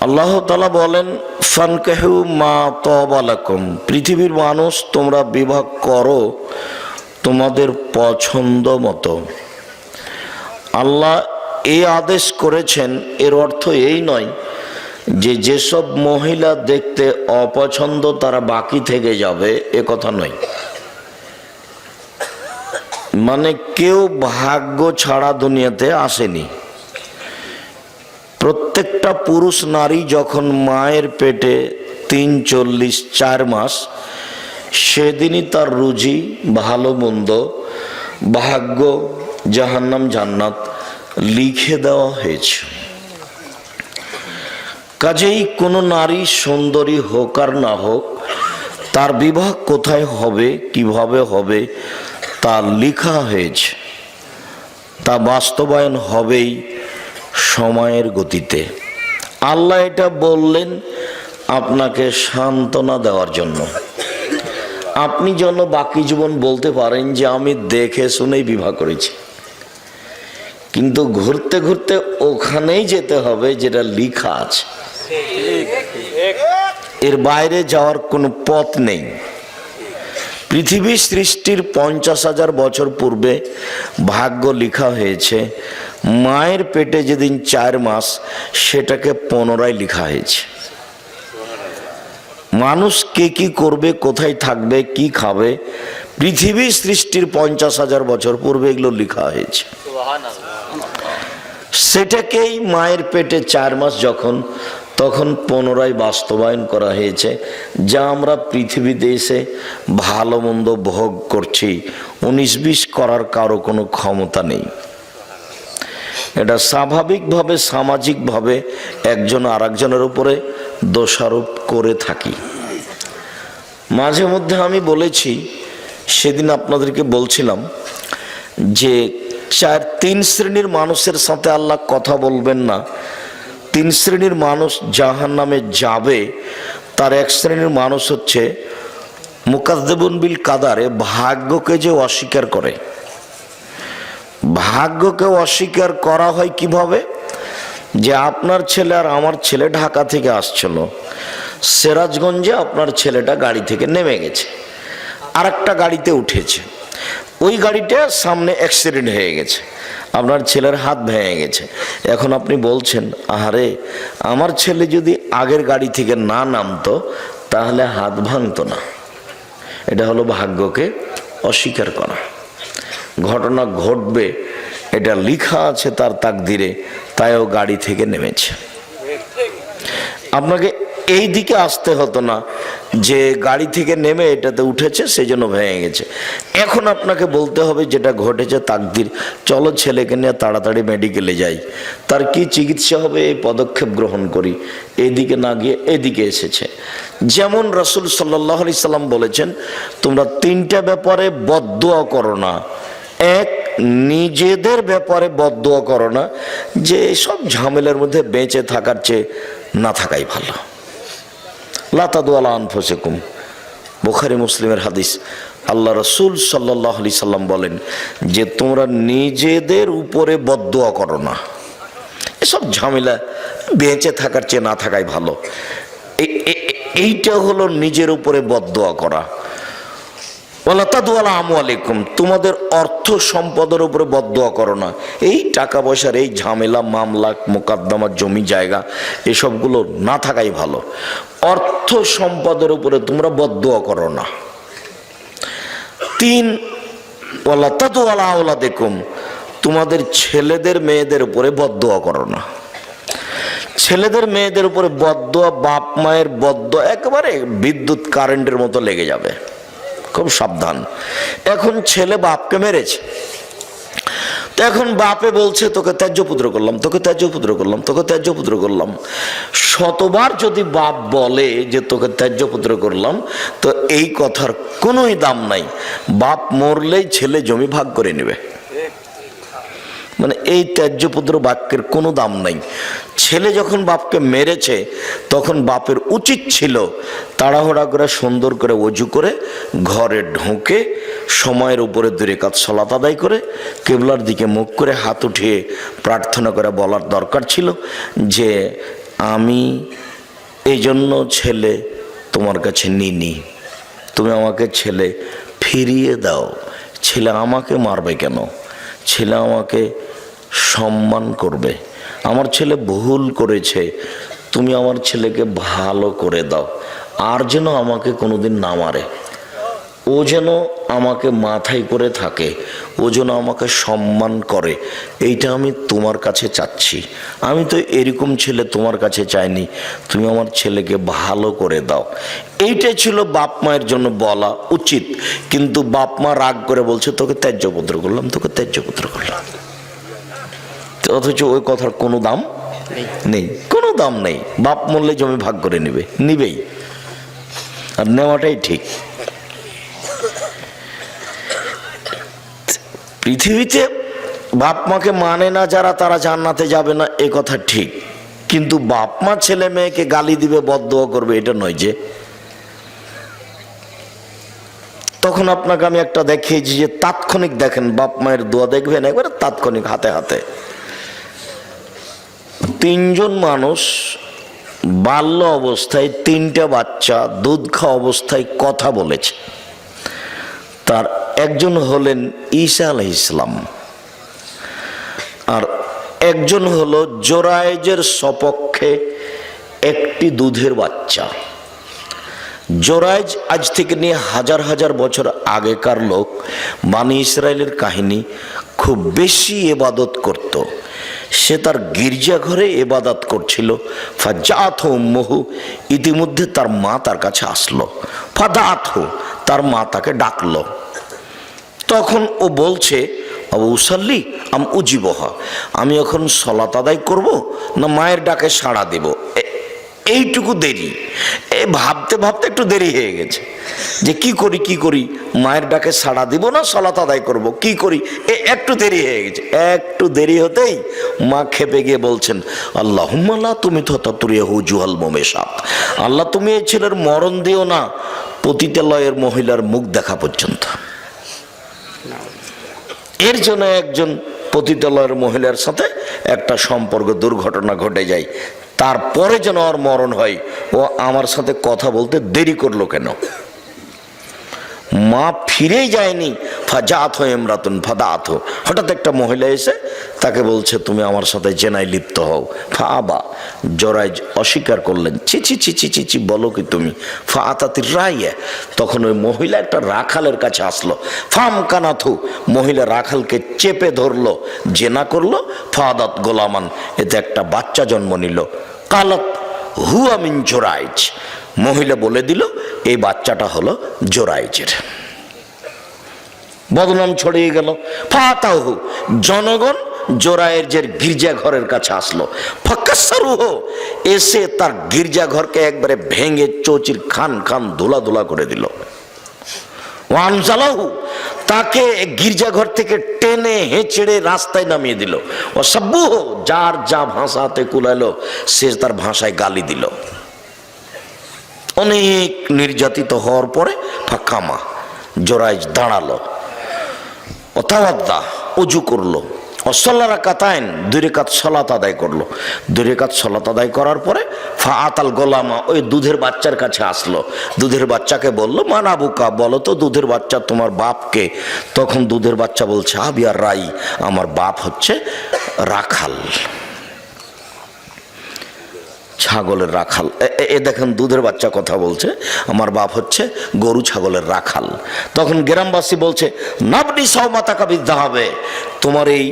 আল্লাহ তাআলা বলেন, ফানকাহু মা তাবা লাকুম, পৃথিবীর মানুষ তোমরা বিবাহ করো তোমাদের পছন্দ মতো। আল্লাহ এই আদেশ করেছেন, এর অর্থ এই নয় যে যেসব মহিলা দেখতে অপছন্দ তারা বাকি থেকে যাবে, এ কথা নয়। মানে কেউ ভাগ্য ছাড়া দুনিয়াতে আসেনি। প্রত্যেকটা পুরুষ নারী যখন মায়ের পেটে ৪ মাস, সেদিনই তার রুজি, ভালো মন্দ, ভাগ্য, জাহান্নাম জান্নাত লিখে দেওয়া হয়েছে। কাজেই কোনো নারী সুন্দরী হোক আর না হোক, তার বিবাহ কোথায় হবে, কিভাবে হবে, তা লেখা হয়েছে। তা বাস্তবায়ন হবেই সময়ের গতিতে। আল্লাহ এটা বললেন আপনাকে সান্ত্বনা দেওয়ার জন্য, আপনি যেন বাকি জীবন বলতে পারেন যে আমি দেখে শুনেই বিবাহ করেছি। কিন্তু ঘুরতে ঘুরতে ওখানেই যেতে হবে যেটা লেখা আছে, এর বাইরে যাওয়ার কোনো পথ নেই। পৃথিবী সৃষ্টির 50,000 বছর পূর্বে ভাগ্য লেখা হয়েছে। মায়ের পেটে যেদিন 4 মাস, সেটাকে পুনরায় লেখা হয়েছে। মানুষ কে কি করবে, কোথায় থাকবে, কি খাবে, পৃথিবী সৃষ্টির 50,000 বছর পূর্বে এগুলো লেখা হয়েছে। সেটাকেই মায়ের পেটে 4 মাস যখন, তখন পুনরায় বাস্তবায়ন করা হয়েছে। যা আমরা পৃথিবীতে এসে ভালো মন্দ ভোগ করছি, 19-20 করার কারো কোনো ক্ষমতা নেই। এটা স্বাভাবিকভাবে, সামাজিকভাবে একজন আর একজনের উপরে দোষারোপ করে থাকি। মাঝে মধ্যে আমি বলেছি, সেদিন আপনাদেরকে বলছিলাম যে 3 শ্রেণীর মানুষের সাথে আল্লাহ কথা বলবেন না। 3 শ্রেণীর মানুষ জাহান্নামে যাবে। তার এক শ্রেণীর মানুষ হচ্ছে মুকাজ্জিবুন বিল কাদারে, ভাগ্যকে যে অস্বীকার করে। ভাগ্যকে অস্বীকার করা হয় কিভাবে? যে আপনার ছেলে আর আমার ছেলে ঢাকা থেকে আসছিল, সিরাজগঞ্জে আপনার ছেলেটা গাড়ি থেকে নেমে গেছে, আর একটা গাড়িতে উঠেছে। ওই গাড়িটা সামনে অ্যাক্সিডেন্ট হয়ে গেছে, আপনার ছেলের হাত ভেঙে গেছে। এখন আপনি বলছেন, আরে আমার ছেলে যদি আগের গাড়ি থেকে না নামতো তাহলে হাত ভাঙতো না। এটা হলো ভাগ্যকে অস্বীকার করা। ঘটনা ঘটবে, এটা লেখা আছে তার তাকদিরে, তাইও গাড়ি থেকে নেমেছে। আপনাকে এই দিকে আসতে হতো না যে গাড়ি থেকে নেমে এটাতে উঠেছে সেজন্য ভেঙে গেছে। এখন আপনাকে বলতে হবে যেটা ঘটেছে তাকদির, চলো ছেলেকে নিয়ে তাড়াতাড়ি মেডিকেলে যাই, তার কি চিকিৎসা হবে এই পদক্ষেপ গ্রহণ করি। এইদিকে না গিয়ে এদিকে এসেছে। যেমন রাসূল সাল্লাল্লাহু আলাইহি সাল্লাম বলেছেন, তোমরা 3টা ব্যাপারে বদদুয়া করো না। এক, নিজেদের ব্যাপারে বদদুয়া করো না, যে সব ঝামেলার মধ্যে বেঁচে থাকার চেয়ে না থাকাই ভালো। লা তাদু আলা আনফুসিকুম, বুখারী মুসলিমের হাদিস। আল্লাহ রাসূল সাল্লাল্লাহু আলাইহি সাল্লাম বলেন যে তোমরা নিজেদের উপরে বদদুয়া করো না, এসব ঝামেলা বেঁচে থাকার চেয়ে না থাকাই ভালো। এইটা হলো নিজের উপরে বদদুয়া করা। ওয়ালা তাদু আলা আমওয়ালিকুম, তোমাদের অর্থ সম্পদের উপরে বদদুয়া করো না। এই টাকা পয়সার এই ঝামেলা, মামলা, মোকদ্দমা, জমি জায়গা, এসবগুলো না থাকাই ভালো। অর্থ সম্পদের উপরে তোমরা বদদুয়া করো না। 3, ওয়ালা তাদু আলা আওলাদিকুম, তোমাদের ছেলেদের মেয়েদের উপরে বদদুয়া করো না। ছেলেদের মেয়েদের উপরে বদদুয়া, বাপ মায়ের বদদুয়া একেবারে বিদ্যুৎ কারেন্টের মতো লেগে যাবে, খুব সাবধান। এখন ছেলে বাপকে মেরেছে, তো এখন বাপে বলছে তোকে ত্যায্য পুত্র করলাম, তোকে ত্যায্য পুত্র করলাম, তোকে ত্যায্য পুত্র করলাম। শতবার যদি বাপ বলে যে তোকে ত্যায্য পুত্র করলাম, তো এই কথার কোনোই দাম নাই। বাপ মরলেই ছেলে জমি ভাগ করে নেবে। মানে এই ত্যায্য পুত্র বাক্যের কোনো দাম নাই। ছেলে যখন বাপকে মেরেছে, তখন বাপের উচিত ছিল তাড়াহুড়া করে সুন্দর করে ওযু করে ঘরে ঢুকে সময়ের উপরে 2 রাকাত সালাত আদায় করে কিবলার দিকে মুখ করে হাত উঠিয়ে প্রার্থনা করে বলার দরকার ছিল যে আমি এই জন্য ছেলে তোমার কাছে নিনি, তুমি আমাকে ছেলে ফিরিয়ে দাও। ছেলে আমাকে মারবে কেন? ছেলে আমাকে সম্মান করবে। আমার ছেলে ভুল করেছে, তুমি আমার ছেলেকে ভালো করে দাও, আর যেন আমাকে কোনোদিন না মারে, ও যেন আমাকে মাথায় করে থাকে, ও যেন আমাকে সম্মান করে, এইটা আমি তোমার কাছে চাচ্ছি। আমি তো এরকম ছেলে তোমার কাছে চাইনি, তুমি আমার ছেলেকে ভালো করে দাও। এইটাই ছিল বাপ মায়ের জন্য বলা উচিত। কিন্তু বাপ মা রাগ করে বলছে তোকে ত্যায্যপুত্র করলাম, তোকে ত্যায্যপুত্র করলাম, অথচ ওই কথার কোনো দাম নেই, কোনো দাম নেই। বাপ মরলে জমি ভাগ করে নিবেই, আর নেওয়াটাই ঠিক। পৃথিবীতে বাপ মাকে মানে না যারা, তারা জান্নাতে যাবে না, এ কথা ঠিক। কিন্তু বাপ মা ছেলে মেয়েকে গালি দিবে, বদদোয়া করবে, এটা নয় যে। তখন আপনাকে আমি একটা দেখিয়েছি যে তাৎক্ষণিক দেখেন, বাপ মায়ের দোয়া দেখবেন একবারে তাৎক্ষণিক, হাতে হাতে। 3 জন মানুষ বাল্য অবস্থায় 3টা বাচ্চা দুধ খাওয়া অবস্থায় কথা বলেছে। তার একজন হলেন ঈসা আলাইহিস সালাম, আর একজন হলো জোরায়েজের সপক্ষে একটি দুধের বাচ্চা। জোরায়েজ আজ থেকে নিয়ে হাজার হাজার বছর আগেকার লোক, বানি ইসরায়েলের কাহিনী, খুব বেশি ইবাদত করত। সে তার গির্জাঘরে ইবাদত করছিল। ফাজাআতহু উম্মুহু, ইতিমধ্যে তার মা তার কাছে আসলো। ফাদাআতহু, তার মা তাকে ডাকলো। তখন ও বলছে আবু উসাল্লি আম উজিবহা, আমি এখন সলাত আদায় করব না মায়ের ডাকে সাড়া দেব? এইটুকু দেরি, ভাবতে ভাবতে একটু দেরি হয়ে গেছে যে কি করি, মায়ের ডাকে সাড়া দিব না সলাত আদায় করব, কি করি? একটু দেরি হয়ে গেছে। একটু দেরি হতেই মা খেপে গিয়ে বলছেন আল্লাহুম্মা লা তুমিতু জুহাল মুমেশাত, আল্লাহ তুমি এই ছেলের মরণ দিও না পতিতালয়ের মহিলার মুখ দেখা পর্যন্ত। এর জন্য একজন পতিতালয়ের মহিলার সাথে একটা সম্পর্ক, দুর্ঘটনা ঘটে যায়, তারপরে যেন ওর মরণ হয়। ও আমার সাথে কথা বলতে দেরি করলো কেন? মা ফিরেই যায়নি। ফাজাআতহু ইমরাতুন ফাদাআতহু, হঠাৎ একটা মহিলা এসে তাকে বলছে তুমি আমার সাথে জেনায় লিপ্ত হও। ফাআবা, জোরায়েজ অস্বীকার করলেন। ছি ছি ছি ছি ছি ছি, বলো কি তুমি? ফাআতাতির রাইয়া, তখন ওই মহিলা একটা রাখালের কাছে আসলো। ফামকানাথু, মহিলা রাখালকে চেপে ধরলো, জেনা করলো। ফাদাত গোলামান, এতে একটা বাচ্চা জন্ম নিল। কালাত হুয়া মিন জোরায়েজ, মহিলা বলে দিল এই বাচ্চাটা হলো জোরায়েজের। বদনাম ছড়িয়ে গেল। ফাতাহু, জনগণ জোরায়েজের গির্জাঘরের কাছে আসলো। ফাকাসসারুহু, এসে তার গির্জাঘরকে একবারে ভেঙে চৌচির খান খান ধুলা ধুলা করে দিল। ওয়ানজালাহু, তাকে গির্জাঘর থেকে টেনে হেঁচড়ে রাস্তায় নামিয়ে দিল। ওয়াসাব্বুহু, যার যা ভাষাতে কুলালো সে তার ভাষায় গালি দিল। অনেক নির্যাতিত হওয়ার পরে ফাকামা, জোরায়েজ দাঁড়ালো। অতাওয়াদ্দা, অজু করলো। অসল্লা রাকাতাইন, 2 রাকাত সালাত আদায় করলো। 2 রাকাত সালাত আদায় করার পরে ফাআতাল গোলামা, ওই দুধের বাচ্চার কাছে আসলো। দুধের বাচ্চাকে বললো মান আবুকা, বলো তো দুধের বাচ্চা তোমার বাপকে? তখন দুধের বাচ্চা বলছে আবিয়ার রাই, আমার বাপ হচ্ছে রাখাল, ছাগলের রাখাল। দেখেন দুধের বাচ্চা কথা বলছে, আমার বাপ হচ্ছে গরু ছাগলের রাখাল। তখন গ্রামবাসী বলছে নাবনি সওমাতাকা বিদ্যাহাবে, তোমার এই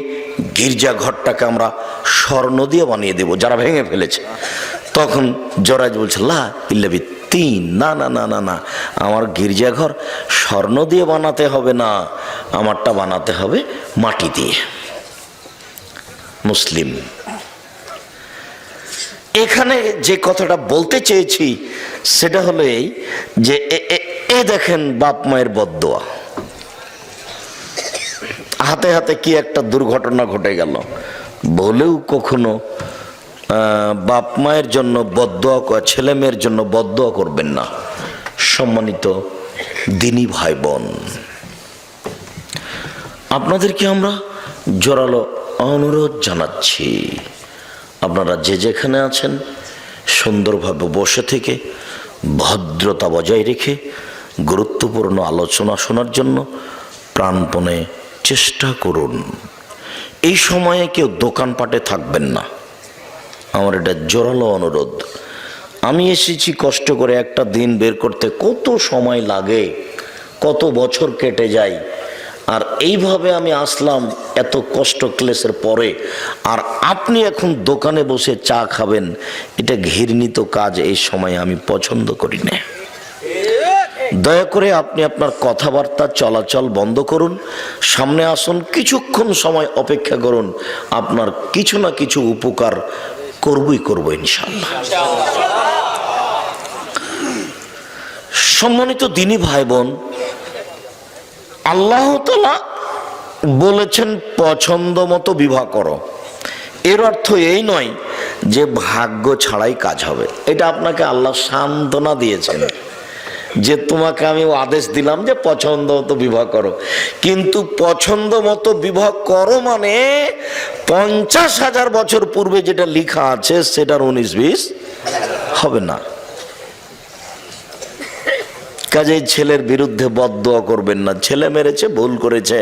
গির্জা ঘরটাকে আমরা স্বর্ণ দিয়ে বানিয়ে দেব, যারা ভেঙে ফেলেছে। তখন জোরায়েজ বলছে লা ইল্লা তিন, না না না না না, আমার গির্জাঘর স্বর্ণ দিয়ে বানাতে হবে না, আমারটা বানাতে হবে মাটি দিয়ে। মুসলিম। এখানে যে কথাটা বলতে চেয়েছি সেটা হলো এই যে দেখেন বাপ মায়ের বদদোয়া, হাতে হাতে কি একটা দুর্ঘটনা ঘটে গেল। বলেও কখনো বাপ মায়ের জন্য বদদোয়া, ছেলে মেয়ের জন্য বদদোয়া করবেন না। সম্মানিত দিনী ভাই বোন, আপনাদেরকে আমরা জোরালো অনুরোধ জানাচ্ছি, আপনারা যে যেখানে আছেন সুন্দরভাবে বসে থেকে ভদ্রতা বজায় রেখে গুরুত্বপূর্ণ আলোচনা শোনার জন্য প্রাণপণে চেষ্টা করুন। এই সময়ে কেউ দোকানপাটে থাকবেন না, আমার এটা জোরালো অনুরোধ। আমি এসেছি কষ্ট করে, একটা দিন বের করতে কত সময় লাগে, কত বছর কেটে যায়, আর এইভাবে আমি আসলাম এত কষ্ট ক্লেশের পরে, আর আপনি এখন দোকানে বসে চা খাবেন, এটা ঘৃণিত কাজ। এই সময় আমি পছন্দ করি না। দয়া করে আপনি আপনার কথাবার্তা চলাচল বন্ধ করুন, সামনে আসুন, কিছুক্ষণ সময় অপেক্ষা করুন, আপনার কিছু না কিছু উপকার করবই করব ইনশাআল্লাহ। সম্মানিত দিনী ভাই বোন, আল্লাহ তাআলা বলেছেন পছন্দ মতো বিবাহ করো। এর অর্থ এই নয় যে ভাগ্য ছাড়াই কাজ হবে। এটা আপনাকে আল্লাহ সান্ত্বনা দিয়েছেন যে তোমাকে আমি আদেশ দিলাম যে পছন্দ মতো বিবাহ করো, কিন্তু পছন্দ মতো বিবাহ করো মানে 50,000 বছর পূর্বে যেটা লেখা আছে সেটার 19-20 হবে না। কাজেই ছেলের বিরুদ্ধে বদদোয়া করবেন না। ছেলে মেরেছে, ভুল করেছে,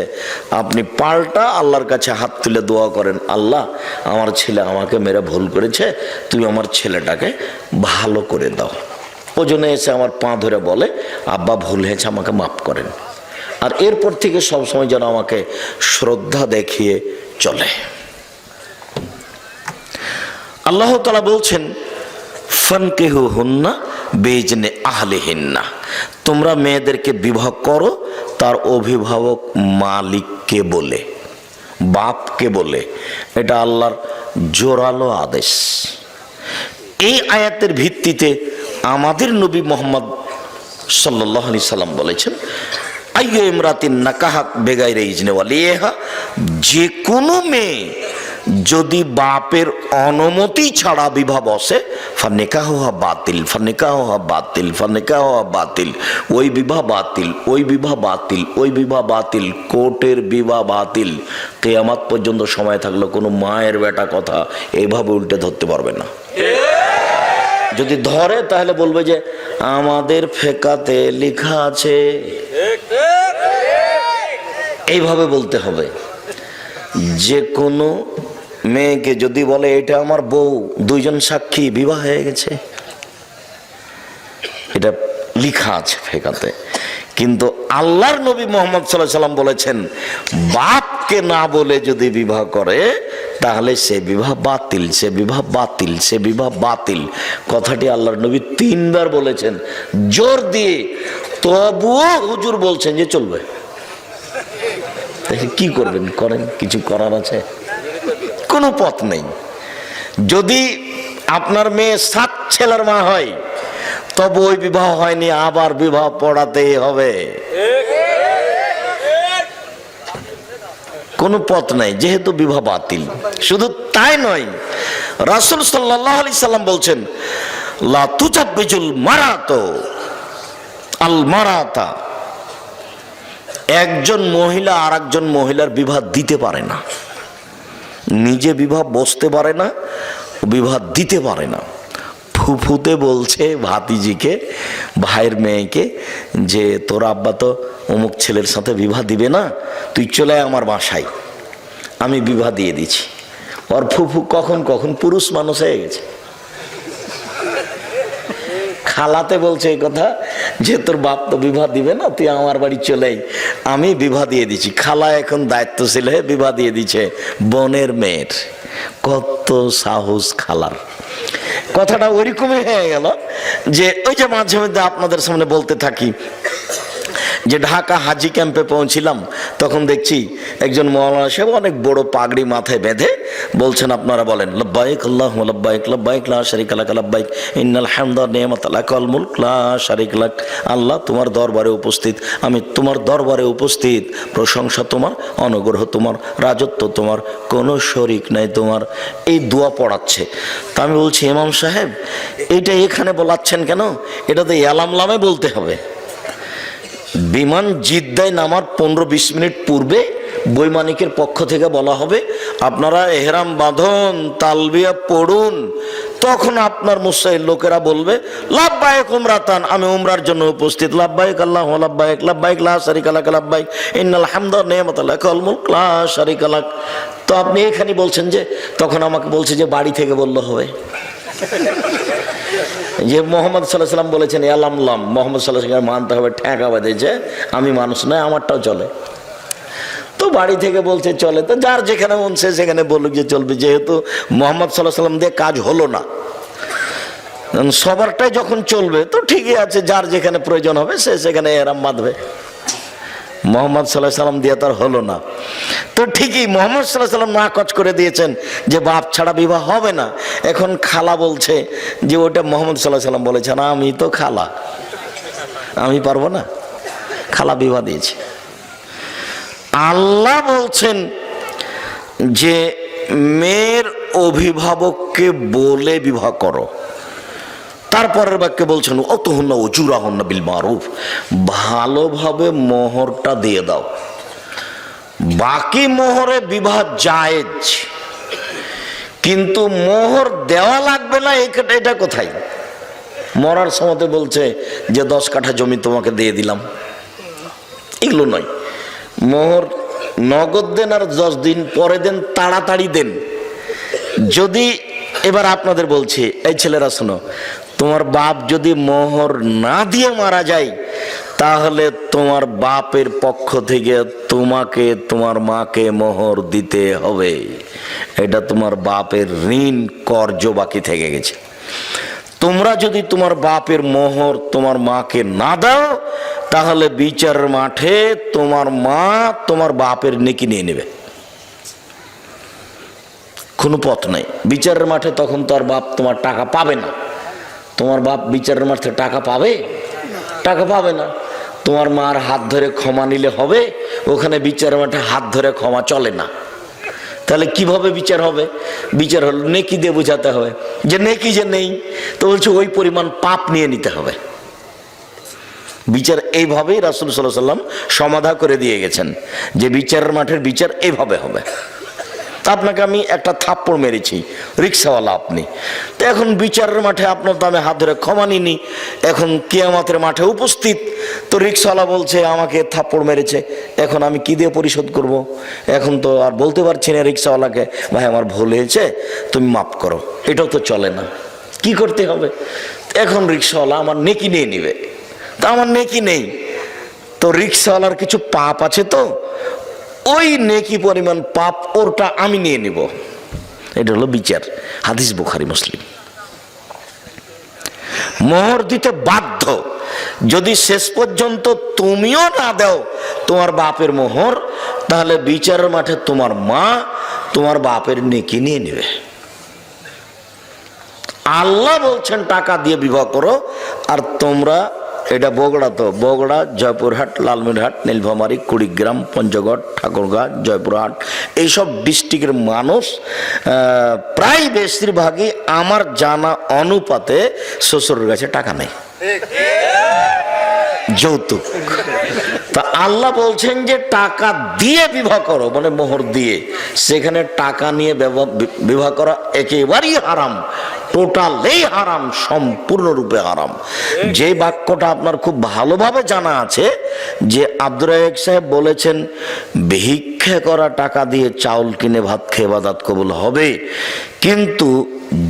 আপনি পাল্টা আল্লাহর কাছে হাত তুলে দোয়া করেন, আল্লাহ আমার ছেলে আমাকে মেরে ভুল করেছে, তুমি আমার ছেলেটাকে ভালো করে দাও। ওজনে এসে আমার পা ধরে বলে আব্বা ভুল হয়েছে, আমাকে মাফ করেন। আর এরপর থেকে সবসময় যেন আমাকে শ্রদ্ধা দেখিয়ে চলে। আল্লাহ তাআলা বলছেন ফানকিহুহুন্না বিইজনি আহলিহিন্না, তোমরা মেয়েদেরকে বিবাহ করো তার অভিভাবক মালিককে বলে, বাপকে বলে। এটা আল্লাহর জোরালো আদেশ। এই আয়াতের ভিত্তিতে আমাদের নবী মুহাম্মদ সাল্লাল্লাহু আলাইহি সাল্লাম বলেছেন আইয়ু ইমরাতিন নাকাহাত বেগাইরে ইজনে ওয়ালিহা, যে কোনো মেয়ে যদি বাপের অনুমতি ছাড়া বিবাহ বসে ফানিকাহুহা বাতিল, ফানিকাহুহা বাতিল, ফানিকাহুহা বাতিল, ওই বিবাহ বাতিল, ওই বিবাহ বাতিল, ওই বিবাহ বাতিল, কোর্টের বিবাহ বাতিল। কিয়ামত পর্যন্ত সময় থাকলে কোনো মায়ের বেটা কথা এইভাবে উল্টে ধরতে পারবে না। যদি ধরে তাহলে বলবে যে আমাদের ফেকাতে লেখা আছে, এইভাবে বলতে হবে। যে কোনো মেয়েকে যদি বলে এটা আমার বউ, দুইজন সাক্ষী, বিবাহ হয়ে গেছে, এটা লেখা আছে ফেকাতে। কিন্তু আল্লাহর নবী মুহাম্মদ সাল্লাল্লাহু আলাইহি সাল্লাম বলেছেন বাপকে না বলে যদি বিবাহ করে তাহলে সে বিবাহ বাতিল, সে বিবাহ বাতিল, সে বিবাহ বাতিল। কথাটি আল্লাহর নবী 3 বার বলেছেন জোর দিয়ে, তবুও হুজুর বলছেন যে চলবে। কি করবেন, করেন, কিছু করার আছে? কোনো পথ নেই। যদি আপনার মেয়ে 7 ছেলের মা হয় তবে ওই বিবাহ হয়নি, আবার বিবাহ পড়াতেই হবে। কোনো পথ নাই, যেহেতু বিবাহ বাতিল। শুধু তাই নয়, রাসূল সাল্লাল্লাহু আলাইহি সাল্লাম বলছেন লা তুজাব্বিজুল মারাতু আল মারাতা, একজন মহিলা আর একজন মহিলার বিবাহ দিতে পারে না, নিজে বিবাহ বসতে পারে না, বিবাহ দিতে পারে না। ফুফুতে বলছে ভাতিজিকে, ভাইয়ের মেয়েকে যে তোর আব্বা তো অমুক ছেলের সাথে বিবাহ দিবে না, তুই চলে আয় আমার বাসায়, আমি বিবাহ দিয়ে দিচ্ছি। ওর ফুফু কখন কখন পুরুষ মানুষ হয়ে গেছে, খালাতে বলছে এই কথা যে তোর বাপ তো বিবাহ দিবে না, তুই আমার বাড়ি চলে আয়, আমি বিবাহ দিয়ে দিচ্ছি। খালা এখন দায়িত্বশীল হয়ে বিবাহ দিয়ে দিচ্ছে বোনের মেয়ের। কত সাহস খালার! কথাটা ওইরকমই হয়ে গেল যে ওই যে মাঝে মধ্যে আপনাদের সামনে বলতে থাকি যে ঢাকা হাজি ক্যাম্পে পৌঁছিলাম, তখন দেখছি একজন মাওলানা সাহেব অনেক বড় পাগড়ি মাথায় বেঁধে বলছেন আপনারা বলেন লব্বাইক আল্লাহুম্মা লব্বাইক, লব্বাইক লা শারীকা লাক, লব্বাইক ইন্নাল হামদা ওয়ান নি'মাতা লাক ওয়াল মুলক লা শারীকা লাক। আল্লাহ তোমার দরবারে উপস্থিত, আমি তোমার দরবারে উপস্থিত, প্রশংসা তোমার, অনুগ্রহ তোমার, রাজত্ব তোমার, কোনো শরীক নাই তোমার। এই দোয়া পড়াচ্ছে। তা আমি বলছি ইমাম সাহেব এইটা এখানে বলাচ্ছেন কেন? এটা তো ইয়ালামলামে বলতে হবে। বিমান জিদ্দায় নামার 15-20 মিনিট পূর্বে বৈমানিকের পক্ষ থেকে বলা হবে আপনারা এহরাম বাঁধুন, তালবিয়া পড়ুন, তখন আপনার মুসাইল লোকেরা বলবে লাব্বাইক উমরাতান, আমি উমরার জন্য উপস্থিত, লাব্বাইক আল্লাহু লাব্বাইক, লাব্বাইক লা শারিকা লাক লাব্বাইক, ইন্নাল হামদা ওয়া নি'মাতা লাক ওয়াল মুলক লা শারিকা লাক। তো আপনি এখানে বলছেন যে, তখন আমাকে বলছে যে বাড়ি থেকে বললে হবে, যে মোহাম্মদ সাল্লাল্লাহু আলাইহি ওয়াসাল্লাম বলেছেন ইয়ালামলাম, মোহাম্মদ সাল্লাল্লাহু আলাইহি ওয়াসাল্লাম মানতে হবে, ঠেকা বাঁধেছে, আমি মানুষ নয়, আমারটাও চলে। তো বাড়ি থেকে বলছে চলে, তো যার যেখানে মন সে সেখানে বলুক যে চলবে, যেহেতু মোহাম্মদ সাল্লাল্লাহু আলাইহি ওয়াসাল্লাম দিয়ে কাজ হলো না, সবারটাই যখন চলবে তো ঠিকই আছে, যার যেখানে প্রয়োজন হবে সে সেখানে এহরাম বাঁধবে। মোহাম্মদ সাল্লাল্লাহু আলাইহি ওয়াসাল্লাম দিয়ে তার হলো না, তো ঠিকই মোহাম্মদ সাল্লাল্লাহু আলাইহি ওয়াসাল্লাম নাকচ করে দিয়েছেন যে বাপ ছাড়া বিবাহ হবে না। এখন খালা বলছে যে ওটা মোহাম্মদ সাল্লাল্লাহু আলাইহি ওয়াসাল্লাম বলেছে, না আমি তো খালা, আমি পারবো না, খালা বিবাহ দিয়েছে। আল্লাহ বলছেন যে মেয়ের অভিভাবককে বলে বিবাহ করো। তারপরের বাক্যে বলছেন অতহুন্না উজুরাহুন্না বিল মারুফ, ভালোভাবে মোহরটা দিয়ে দাও, বাকি মোহরে বিবাহ জায়েজ, কিন্তু মোহর দেওয়া লাগবে না, এটা কোথায়? মরার সময় বলছে যে 10 কাঠা জমি তোমাকে দিয়ে দিলাম, এগুলো নয়। মোহর নগদ দেন আর 10 দিন পরে দেন, তাড়াতাড়ি দেন। যদি এবার আপনাদের বলছি, এই ছেলেরা শোনো, তোমার বাপ যদি মোহর না দিয়ে মারা যায়, তাহলে তোমার বাপের পক্ষ থেকে তোমাকে তোমার মাকে মোহর দিতে হবে, এটা তোমার বাপের ঋণ কর্জ বাকি থেকে গেছে। তোমরা যদি তোমার বাপের মোহর তোমার মাকে না দাও, তাহলে বিচারের মাঠে তোমার মা তোমার বাপের নেকি নিয়ে নেবে, কোনো পথ নাই। বিচারের মাঠে তখন তো আর বাপ তোমার টাকা পাবে না, তোমার বাপ বিচারের মাঠে টাকা পাবে? টাকা পাবে না। তোমার মার হাত ধরে ক্ষমা নিলে হবে, ওখানে বিচারের মাঠে হাত ধরে ক্ষমা চলে না। তাহলে কিভাবে বিচার হবে? বিচার হলো নেকি দিয়ে বোঝাতে হবে, যে নেকি যে নেই, তো বলছে ওই পরিমাণ পাপ নিয়ে নিতে হবে। বিচার এইভাবেই রাসূল সাল্লাল্লাহু আলাইহি ওয়াসাল্লাম সমাধা করে দিয়ে গেছেন যে বিচারের মাঠের বিচার এইভাবে হবে। তা আপনাকে আমি একটা থাপ্পড় মেরেছি, রিক্সাওয়ালা আপনি, তো এখন বিচারের মাঠে আপনার তো আমি হাত ধরে ক্ষমা নিনি, এখন কিয়ামতের মাঠে উপস্থিত, তো রিক্সাওয়ালা বলছে আমাকে থাপ্পড় মেরেছে, এখন আমি কি দিয়ে পরিশোধ করব? এখন তো আর বলতে পারছি না রিক্সাওয়ালাকে ভাই আমার ভুল হয়েছে, তুমি মাফ করো, এটাও তো চলে না। কি করতে হবে? এখন রিক্সাওয়ালা আমার নেকি নিয়ে নিবে, তা আমার নেকি নেই, তো রিক্সাওয়ালার কিছু পাপ আছে, তো ওই নেকি পরিমাণ পাপ ওরটা আমি নিয়ে নিব, এটা হলো বিচার। হাদিস বুখারী মুসলিম। মোহর দিতে বাধ্য, যদি শেষ পর্যন্ত তুমিও না দাও তোমার বাপের মোহর, তাহলে বিচারের মাঠে তোমার মা তোমার বাপের নেকি নিয়ে নেবে। আল্লাহ বলছেন টাকা দিয়ে বিবাহ করো, আর তোমরা, এটা বগুড়া, তো বগুড়া, জয়পুরহাট, লালমনিরহাট, নীলফামারী, কুড়িগ্রাম, পঞ্চগড়, ঠাকুরগাঁ, জয়পুরহাট, এইসব ডিস্ট্রিক্টের মানুষ প্রায় বেশিরভাগই আমার জানা অনুপাতে শ্বশুরের কাছে টাকা নেই, যৌতুক। তা আল্লাহ বলছেন যে টাকা দিয়ে বিবাহ করো, মানে মোহর দিয়ে। সেখানে টাকা নিয়ে বিবাহ করা একেবারেই হারাম, টোটালি হারাম, সম্পূর্ণরূপে হারাম। যে বাক্যটা আপনার খুব ভালোভাবে জানা আছে যে আব্দুর রাজ্জাক সাহেব বলেছেন ভিক্ষা করা টাকা দিয়ে চাউল কিনে ভাত খেয়ে ইবাদত কবুল হবে, কিন্তু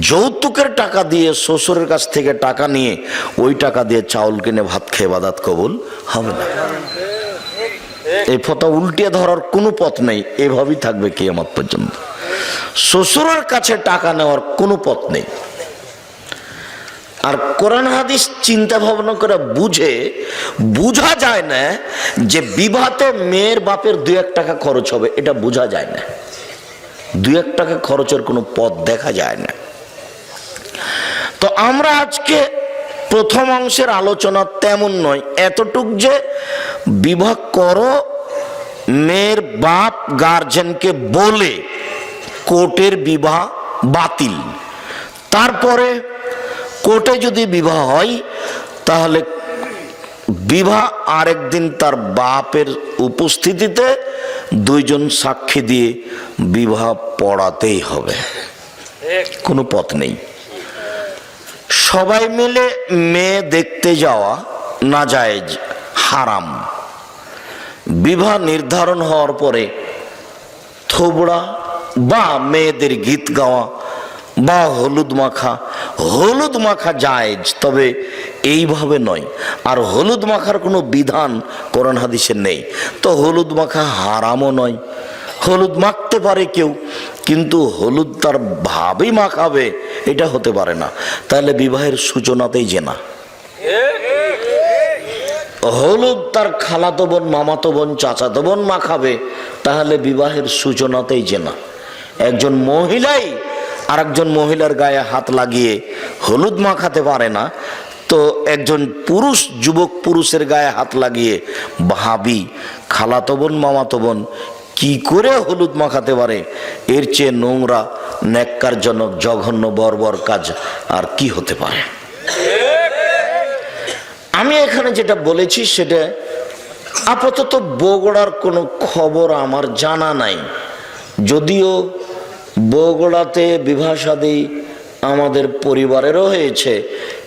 যৌতুকের টাকা দিয়ে শ্বশুরের কাছ থেকে টাকা নিয়ে ওই টাকা দিয়ে চাউল কিনে ভাত খেয়ে ইবাদত কবুল হবে না। এই ফতোয়া উল্টিয়ে ধরার কোনো পথ নেই, এভাবেই থাকবে কিয়ামত পর্যন্ত। শ্বশুরের কাছে টাকা নেওয়ার কোনো পথ নেই। আর কোরআন হাদিস চিন্তা ভাবনা করে বুঝা যায় না যে বিবাহতে মেয়ের বাপের 2-1 টাকা খরচ হবে, এটা বোঝা যায় না। 2-1 টাকা খরচের কোনো পথ দেখা যায় না। তো আমরা আজকে প্রথম অংশের আলোচনা তেমন নয়, এতটুক যে বিবাহ করো, মেয়ের বাপ গার্জেনকে বলে কোর্টের বিবাহ বাতিল। তারপরে কোর্টে যদি বিবাহ হয়, তাহলে বিবাহ আরেকদিন তার বাপের উপস্থিতিতে 2 জন সাক্ষী দিয়ে বিবাহ পড়াতেই হবে, কোনো পথ নেই। সবাই মিলে মেয়ে দেখতে যাওয়া নাজায়েজ, হারাম। বিবাহ নির্ধারণ হওয়ার পরে থোবড়া বা মেয়েদের গীত গাওয়া বা হলুদ মাখা জায়েজ, তবে এইভাবে নয়। আর হলুদ মাখার কোনো বিধান কোরআন হাদিসে নেই, তো হলুদ মাখা হারামও নয়। হলুদ মাখতে পারে কেউ, কিন্তু হলুদ তার ভাবেই মাখাবে এটা হতে পারে না, তাহলে বিবাহের সূচনাতেই জেনা। হলুদ তার খালাতো বোন, মামাতো বোন, চাচাতো বোন মাখাবে, তাহলে বিবাহের সূচনাতেই জেনা। একজন মহিলাই আর একজন মহিলার গায়ে হাত লাগিয়ে হলুদ মাখাতে পারে না, তো একজন পুরুষ যুবক পুরুষের গায়ে হাত লাগিয়ে ভাবি, খালাতো বোন, মামাতো বোন কি করে হলুদ মাখাতে পারে? এর চেয়ে নোংরা, ন্যাক্কারজনক, জঘন্য, বর্বর কাজ আর কি হতে পারে? আমি এখানে যেটা বলেছি সেটা আপাতত বগুড়ার কোনো খবর আমার জানা নাই, যদিও বগুড়াতে বিবাহ শাদী আমাদের পরিবারেরও হয়েছে,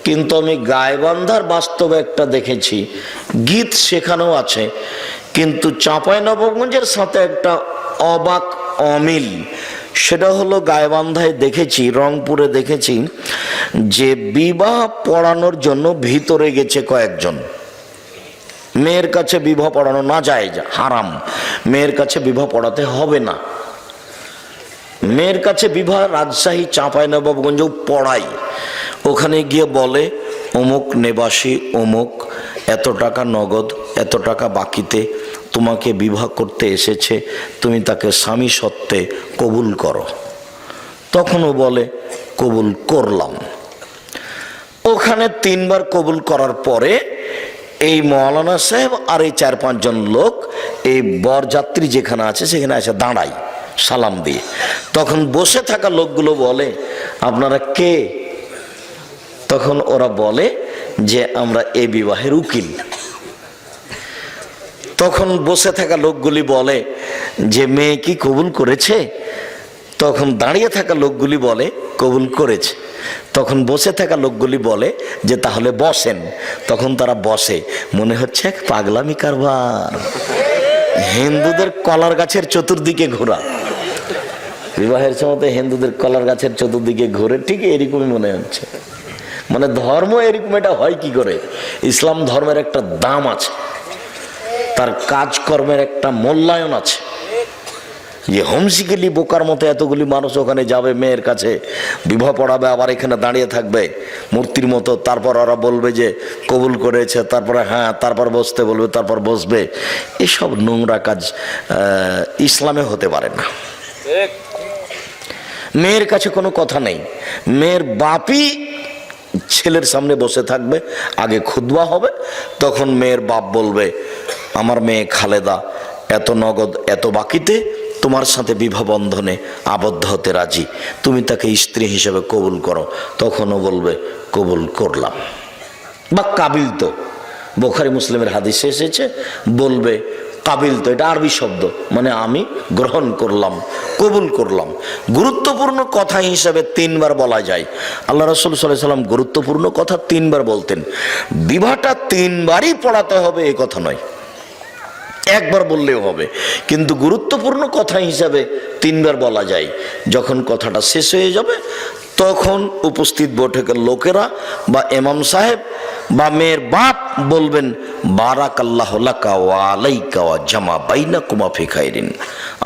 কিন্তু আমি গাইবান্ধার বাস্তবে একটা দেখেছি, গীত সেখানেও আছে। কিন্তু চাঁপাইনবাবগঞ্জের সাথে একটা অবাক অমিল, সেটা হলো গাইবান্ধায় দেখেছি, রংপুরে দেখেছি যে বিবাহ পড়ানোর জন্য ভিতরে গেছে কয়েকজন। মেয়ের কাছে বিবাহ পড়ানো না যায়, হারাম, মেয়ের কাছে বিবাহ পড়াতে হবে না। মেয়ের কাছে বিবাহ রাজশাহী, চাঁপাইনবাবগঞ্জেও পড়াই। ওখানে গিয়ে বলে অমুক নিবাসী অমুক এত টাকা নগদ, এত টাকা বাকিতে তোমাকে বিবাহ করতে এসেছে, তুমি তাকে স্বামী সত্ত্বে কবুল করো। তখনও বলে কবুল করলাম। ওখানে 3 বার কবুল করার পরে এই মৌলানা সাহেব আর এই 4-5 জন লোক এই বরযাত্রী যেখানে আছে সেখানে এসে দাঁড়ায় সালাম দিয়ে। তখন বসে থাকা লোকগুলো বলে আপনারা কে? তখন ওরা বলে যে আমরা এই বিবাহের উকিল। তখন বসে থাকা লোকগুলি বলে যে মেয়ে কি কবুল করেছে? তখন দাঁড়িয়ে থাকা লোকগুলি বলে কবুল করেছে। তখন বসে থাকা লোকগুলি বলে যে তাহলে বসেন। তখন তারা বসে, মনে হচ্ছে এক পাগলামি কারবার। হিন্দুদের কলার গাছের চতুর্দিকে ঘোরা, বিবাহের সময় হিন্দুদের কলার গাছের চতুর্দিকে ঘুরে, ঠিক এরকমই মনে হচ্ছে। মানে ধর্ম এরকম এটা হয় কি করে? ইসলাম ধর্মের একটা দাম আছে, তার কাজকর্মের একটা মূল্যায়ন আছে। যে হোমসিকেলি বোকার মতো এতগুলি মানুষ ওখানে যাবে, মেয়ের কাছে বিবাহ পড়াবে, আবার এখানে দাঁড়িয়ে থাকবে মূর্তির মতো, তারপর ওরা বলবে যে কবুল করেছে, তারপরে হ্যাঁ, তারপর বসতে বলবে, তারপর বসবে। এসব নোংরা কাজ ইসলামে হতে পারে না। মেয়ের কাছে কোনো কথা নেই, মেয়ের বাপই ছেলের সামনে বসে থাকবে, আগে খুতবা হবে, তখন মেয়ের বাপ বলবে আমার মেয়ে খালেদা এত নগদ এত বাকিতে তোমার সাথে বিবাহ বন্ধনে আবদ্ধ হতে রাজি, তুমি তাকে স্ত্রী হিসেবে কবুল করো। তখনও বলবে কবুল করলাম, বা কাবিল তো, বুখারী মুসলিমের হাদিসে এসেছে, বলবে কাবিল তো, এটা আরবি শব্দ, মানে আমি গ্রহণ করলাম, কবুল করলাম। গুরুত্বপূর্ণ কথা হিসাবে 3 বার বলা যায়। আল্লাহ রাসূল সাল্লাল্লাহু আলাইহি ওয়াসাল্লাম গুরুত্বপূর্ণ কথা 3 বার বলতেন। বিবাহটা 3 বারই পড়াতে হবে এ কথা নয়, 1 বার বললেও হবে, কিন্তু গুরুত্বপূর্ণ কথা হিসাবে 3 বার বলা যায়। যখন কথাটা শেষ হয়ে যাবে তখন উপস্থিত বৈঠকের লোকেরা বা ইমাম সাহেব বা মেয়ের বাপ বলবেন বারাকাল্লাহু লাকা ওয়া আলাইকা ওয়া জামা বাইনাকুমা ফি খাইরিন।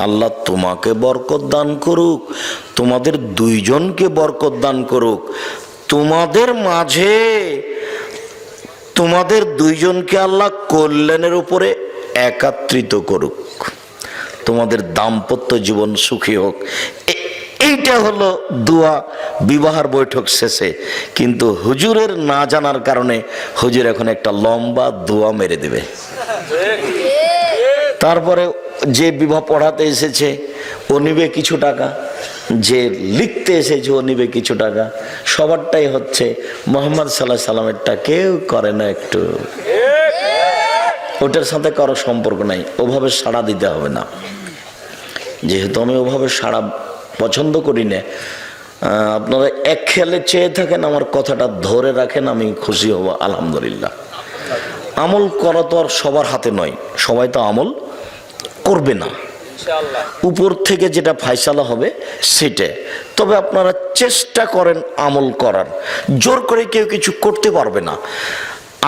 আল্লাহ তোমাকে বরকত দান করুক, তোমাদের 2 জনকে বরকত দান করুক, তোমাদের মাঝে তোমাদের 2 জনকে আল্লাহ কল্যাণের উপরে একত্রিত করুক, তোমাদের দাম্পত্য জীবন সুখী হোক। এইটা হলো দোয়া বিবাহের বৈঠক শেষে। কিন্তু হুজুরের না জানার কারণে হুজুর এখন একটা লম্বা দোয়া মেরে দেবে। তারপরে যে বিবাহ পড়াতে এসেছে ও নিবে কিছু টাকা, যে লিখতে এসেছে ও নিবে কিছু টাকা। সবারটাই হচ্ছে মুহাম্মদ সাল্লাল্লাহু আলাইহি সাল্লামেরটা কেউ করে না একটু, ওটার সাথে কারো সম্পর্ক নাই, ওভাবে সাড়া দিতে হবে না। যেহেতু আমি ওভাবে সাড়া পছন্দ করি না, আপনারা এক খেয়ালে চেয়ে থাকেন, আমার কথাটা ধরে রাখেন, আমি খুশি হব আলহামদুলিল্লাহ। আমল করা তো আর সবার হাতে নয়, সবাই তো আমল করবে না, উপর থেকে যেটা ফায়সালা হবে সেটা। তবে আপনারা চেষ্টা করেন আমল করার, জোর করে কেউ কিছু করতে পারবে না।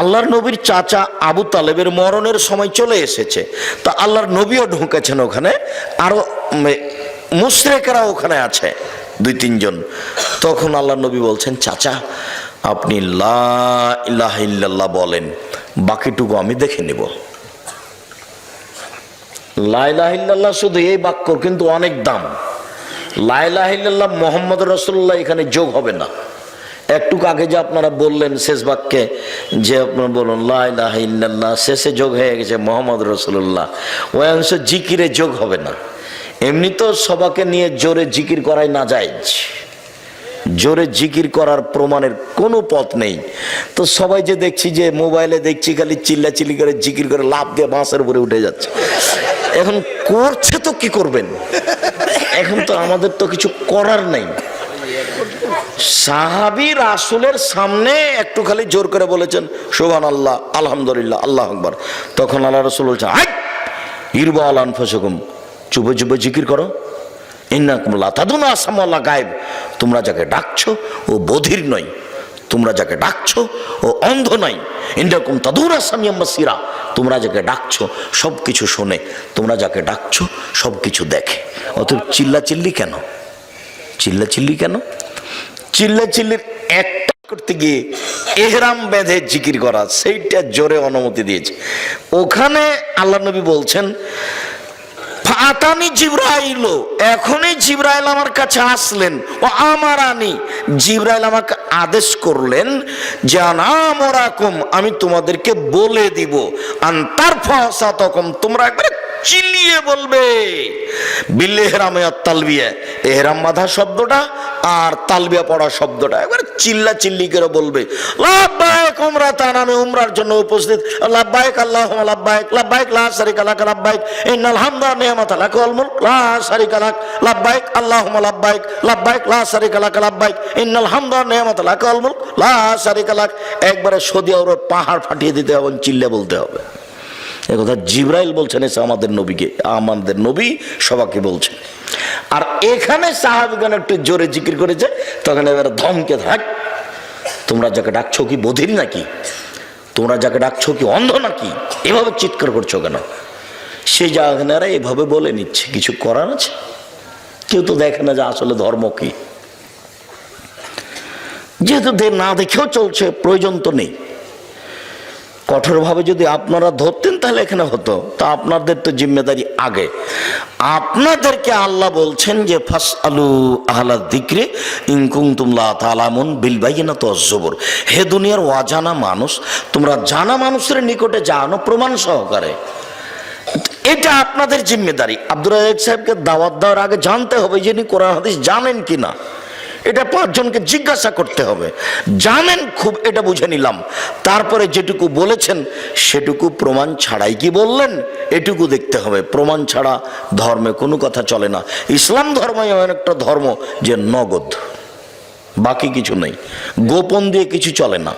আল্লাহর নবীর চাচা আবু তালেবের মরণের সময় চলে এসেছে, তো আল্লাহর নবীও ঢুকেছেন ওখানে, আরো মুশরিকরা ওখানে আছে 2-3 জন। তখন আল্লাহর নবী বলছেন, চাচা আপনি লা ইলাহা ইল্লাল্লাহ বলেন, বাকিটুকু আমি দেখে নিব। লা ইলাহা ইল্লাল্লাহ শুধু এই বাক্য কিন্তু অনেক দাম। লা ইলাহা ইল্লাল্লাহ মুহাম্মদ রাসূলুল্লাহ এখানে যোগ হবে না। একটু আগে যে আপনারা বললেন শেষ বাক্যে যে আপনারা বলুন লা ইলাহা ইল্লাল্লাহ, শেষে যোগ হয়ে গেছে মুহাম্মদ রাসূলুল্লাহ, ওই অংশ জিকিরে যোগ হবে না। এমনি তো সবাকে নিয়ে জোরে জিকির করাই না যায়, জোরে জিকির করার প্রমাণের কোনো পথ নেই। তো সবাই যে দেখছি যে মোবাইলে দেখছি খালি চিল্লাচিল্লি করে জিকির করে লাফ দিয়ে বাঁশের উপরে উঠে যাচ্ছে। এখন করছে তো কি করবেন, এখন তো আমাদের তো কিছু করার নেই। সাহাবী রাসূলের সামনে একটু খালি জোর করে বলেছেন সুবহানাল্লাহ আলহামদুলিল্লাহ আল্লাহু আকবার, তখন আল্লাহ রাসূল বলছেন আই ইরবা আল আনফুসাকুম, চুপে চুপে জিকির করো, ইন্নাকুম লা তাদুনা আসামাল্লাহ গায়েব, তোমরা যাকে ডাকছো ও বধির নয়, তোমরা যাকে ডাকছো ও অন্ধ নয়, ইন্নাকুম তাদুনা সামিয়াম বাসীরা, তোমরা যাকে ডাকছো সব কিছু শোনে, তোমরা যাকে ডাকছো সব কিছু দেখে। অতএব চিল্লাচিল্লি কেন, চিল্লাচিল্লি কেন? চিল্লাচিল্লির একটা করতে গিয়ে এহরাম বেঁধে জিকির করা, সেইটা জোরে অনুমতি দিয়েছে। ওখানে আল্লাহ নবী বলছেন ফাতানি জিবরাইল, এখনই জিবরাইল আমার কাছে আসলেন, ও আমারানি, জিবরাইল আমাকে আদেশ করলেন যে আনামরাকুম, আমি তোমাদেরকে বলে দিব, আনতার ফাসাতাকুম, তোমরা একবারে চিল্লিয়ে বলবে বিল ইহরামে আর তালবিয়া, ইহরাম বাঁধা শব্দটা আর তালবিয়া পড়া শব্দটা একবারে চিল্লা চিল্লি করে বলবে লাব্বাইক উমরাতান, আমি উমরার জন্য উপস্থিত, লাব্বাইক আল্লাহুম্মা লাব্বাইক, লাব্বাইক লা শারীকা লাক, লাব্বাইক ইন্নাল হামদা ওয়া নি'মাতা লাক ওয়াল মুলক লা শারীকা লাক, লাব্বাইক আল্লাহুম্মা লাব্বাইক, লাব্বাইক লা শারীকা লাক, লাব্বাইক ইন্নাল হামদা ওয়া নি'মাতা লাক ওয়াল মুলক লা শারীকা লাক। একবারে সৌদি আরবের পাহাড় ফাটিয়ে দিতে হবে, চিল্লে বলতে হবে। একথা জিবরাইল বলছেন, এসে আমাদের নবীকে, আমাদের নবী সবাইকে বলছেন। আর এখানে সাহাবীগণ একটু জোরে জিকির করেছে, তখন এবারে ধমকে থাক, তোমরা যাকে ডাকছো কি বধির নাকি, তোমরা যাকে ডাকছো কি অন্ধ নাকি, এভাবে চিৎকার করছো কেন? সে জাহানেরা এভাবে বলে নিচ্ছে, কিছু করার আছে? কেউ তো দেখে না যে আসলে ধর্ম কি, যেহেতু না দেখেও চলছে, প্রয়োজন তো নেই। কঠোরভাবে যদি আপনারা ধরতেন তাহলে এখানে হতো, তা আপনাদের তো জিম্মেদারি আগে। আপনাদেরকে আল্লাহ বলছেন যে ফাসআলু আহলা যিকরি ইন কুনতুম লা তা'লামুন বিল বায়িনাতি ওয়াজ জুবুর, হে দুনিয়ার অজানা মানুষ, তোমরা জানা মানুষের নিকটে জানো প্রমাণ সহকারে। এটা আপনাদের জিম্মেদারি। আব্দুর রাজ্জাক সাহেবকে দাওয়াত দেওয়ার আগে জানতে হবে যিনি কোরআন হাদিস জানেন কিনা, এটা 5 জনকে জিজ্ঞাসা করতে হবে। জানেন খুব, এটা বুঝে নিলাম। তারপরে যেটুকু বলেছেন সেটুকু প্রমাণ ছাড়াই কি বললেন, এটুকু দেখতে হবে। প্রমাণ ছাড়া ধর্মে কোনো কথা চলে না। ইসলাম ধর্ম এমন একটা ধর্ম যে নগদ, বাকি কিছু নেই, গোপন দিয়ে কিছু চলে না।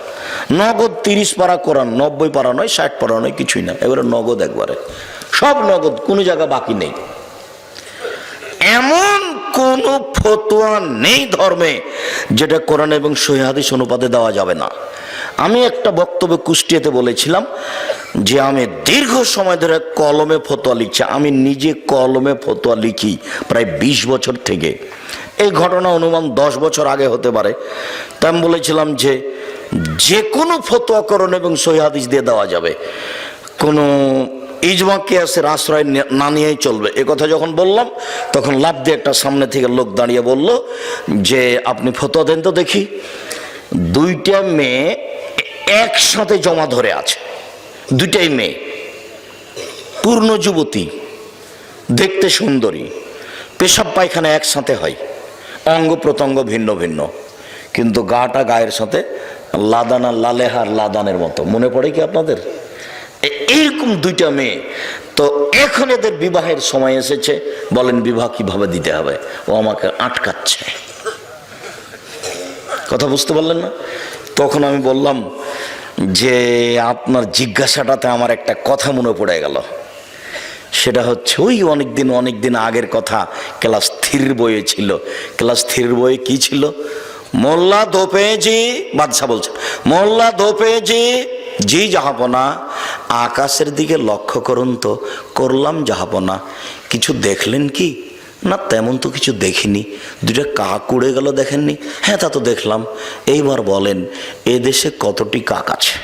নগদ 30 পারা কোরআন, 90 পারা নয়, 60 পারা নয়, কিছুই না, এবারে নগদ, একবারে সব নগদ, কোনো জায়গা বাকি নেই। এমন কোন ফতোয়া নেই ধর্মে যেটা কোরআন এবং সহিহ হাদিস অনুপাতে দেওয়া যাবে না। আমি একটা বক্তব্যে কুষ্টিয়াতে বলেছিলাম যে আমি দীর্ঘ সময় ধরে কলমে ফতোয়া লিখছি, আমি নিজে কলমে ফতোয়া লিখি প্রায় 20 বছর থেকে। এই ঘটনা অনুমান 10 বছর আগে হতে পারে। তাই আমি বলেছিলাম যে কোনো ফতোয়া কোরআন এবং সহিহ হাদিস দিয়ে দেওয়া যাবে, কোনো ইজমা কিয়াসের আশ্রয় না নিয়েই চলবে। এ কথা যখন বললাম তখন লাফ দিয়ে একটা সামনে থেকে লোক দাঁড়িয়ে বলল যে আপনি ফতোয়া দেন তো দেখি। 2টা মেয়ে একসাথে জমা ধরে আছে, 2টাই মেয়ে, পূর্ণ যুবতী, দেখতে সুন্দরী, পেশাব পায়খানা একসাথে হয়, অঙ্গ প্রত্যঙ্গ ভিন্ন ভিন্ন, কিন্তু গাটা গায়ের সাথে লাদানা, লালেহার লাদানের মতো। মনে পড়ে কি আপনাদের? এইরকম 2টা মেয়ে। তো এখন এদের বিবাহের সময় এসেছে, বলেন বিবাহ কিভাবে দিতে হবে, ও আমাকে আটকাচ্ছে। কথা বুঝতে পারলেন না? তখন আমি বললাম যে আপনার জিজ্ঞাসাটাতে আমার একটা কথা মনে পড়ে গেল। সেটা হচ্ছে ওই অনেক দিন আগের কথা, ক্লাস 3 বইয়ে ছিল। ক্লাস 3 বইয়ে কি ছিল? মোল্লা দোপেজি, বাদশা বলছে, মোল্লা দোপেজি জি জাহাপনা, আকাশের দিকে লক্ষ্য করুন তো। করলাম জাহাপনা। কিছু দেখলেন কি? না তেমন তো কিছু দেখিনি। দুটো কাক উড়ে গেল, দেখেননি? হ্যাঁ তা তো দেখলাম। এইবার বলেন এ দেশে কতটি কাক আছে?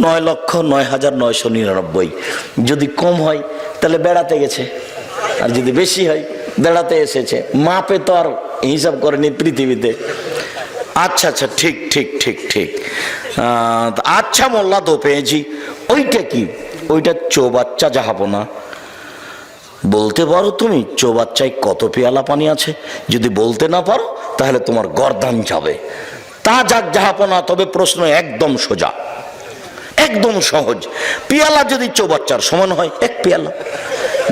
9,09,999। যদি কম হয় তাহলে বেড়াতে গেছে, আর যদি বেশি হয় বেড়াতে এসেছে। মাপে তো আর হিসাব করেনি পৃথিবীতে। আচ্ছা আচ্ছা, ঠিক ঠিক ঠিক ঠিক। আচ্ছা মোল্লা তো পেয়েছি। ওইটা কি? ওইটা চৌবাচ্চা জাহাপনা। বলতে পারো তুমি চৌবাচ্চায় কত পেয়ালা পানি আছে? যদি বলতে না পারো তাহলে তোমার গর্দান যাবে। তা যাক জাহাপনা, তবে প্রশ্ন একদম সোজা, একদম সহজ। পেয়ালা যদি চৌবাচ্চার সমান হয় 1 পেয়ালা,